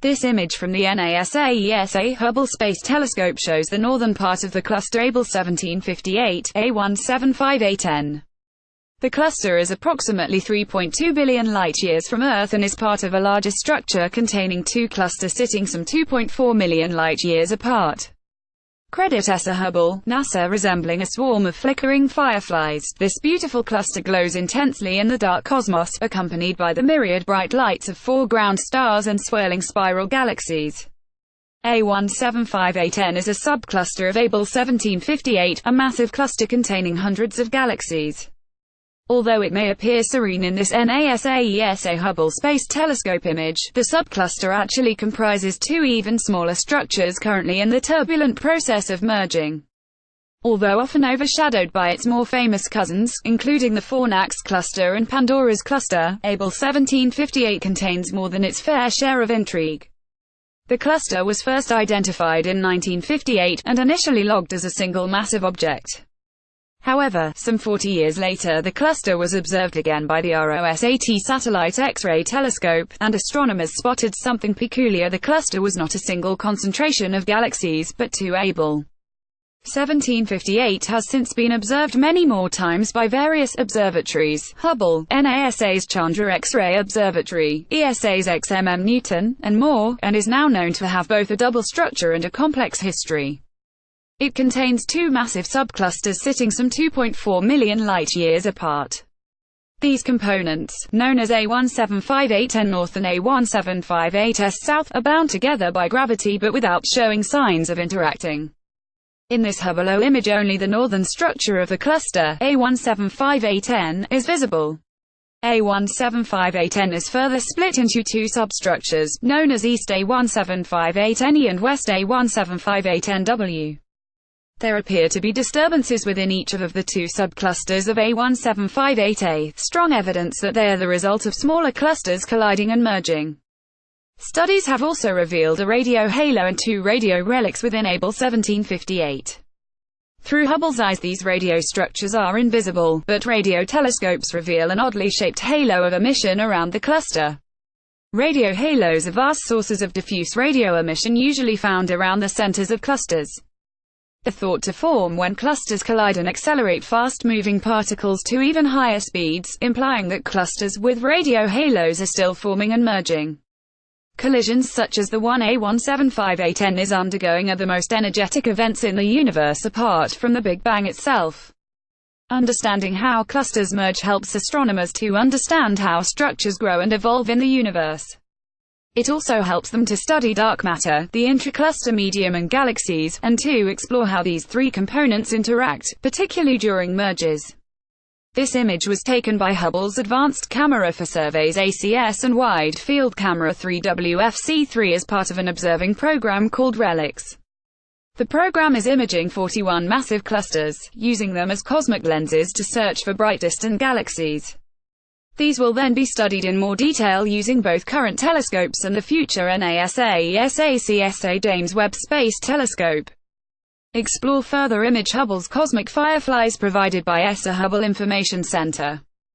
This image from the NASA Hubble Space Telescope shows the northern part of the cluster Abell 1758, A175A10. The cluster is approximately 3.2 billion light-years from Earth and is part of a larger structure containing two clusters sitting some 2.4 million light-years apart. Credit ESA Hubble, NASA resembling a swarm of flickering fireflies. This beautiful cluster glows intensely in the dark cosmos, accompanied by the myriad bright lights of foreground stars and swirling spiral galaxies. A175A10 is a subcluster of Abell 1758, a massive cluster containing hundreds of galaxies. Although it may appear serene in this NASA Hubble Space Telescope image, the subcluster actually comprises two even smaller structures currently in the turbulent process of merging. Although often overshadowed by its more famous cousins, including the Fornax cluster and Pandora's cluster, Abell 1758 contains more than its fair share of intrigue. The cluster was first identified in 1958, and initially logged as a single massive object. However, some 40 years later the cluster was observed again by the ROSAT Satellite X-ray Telescope, and astronomers spotted something peculiar. The cluster was not a single concentration of galaxies, but two. Abell 1758 has since been observed many more times by various observatories: Hubble, NASA's Chandra X-ray Observatory, ESA's XMM Newton, and more, and is now known to have both a double structure and a complex history. It contains two massive subclusters sitting some 2.4 million light-years apart. These components, known as A175A10 North and A175A10 South, are bound together by gravity but without showing signs of interacting. In this Hubble image only the northern structure of the cluster, A175A10, is visible. A175A10 is further split into two substructures, known as East A175A10E and West A175A10W. There appear to be disturbances within each of the two subclusters of A175A10, strong evidence that they are the result of smaller clusters colliding and merging. Studies have also revealed a radio halo and two radio relics within Abell 1758. Through Hubble's eyes these radio structures are invisible, but radio telescopes reveal an oddly shaped halo of emission around the cluster. Radio halos are vast sources of diffuse radio emission usually found around the centers of clusters. They're thought to form when clusters collide and accelerate fast-moving particles to even higher speeds, implying that clusters with radio halos are still forming and merging. Collisions such as the one A175A10 is undergoing are the most energetic events in the universe apart from the Big Bang itself. Understanding how clusters merge helps astronomers to understand how structures grow and evolve in the universe. It also helps them to study dark matter, the intracluster medium and galaxies, and to explore how these three components interact, particularly during mergers. This image was taken by Hubble's Advanced Camera for Surveys ACS and Wide Field Camera 3WFC3 as part of an observing program called RELIX. The program is imaging 41 massive clusters, using them as cosmic lenses to search for bright distant galaxies. These will then be studied in more detail using both current telescopes and the future NASA James Webb Space Telescope. Explore further. Image Hubble's cosmic fireflies provided by ESA Hubble Information Center.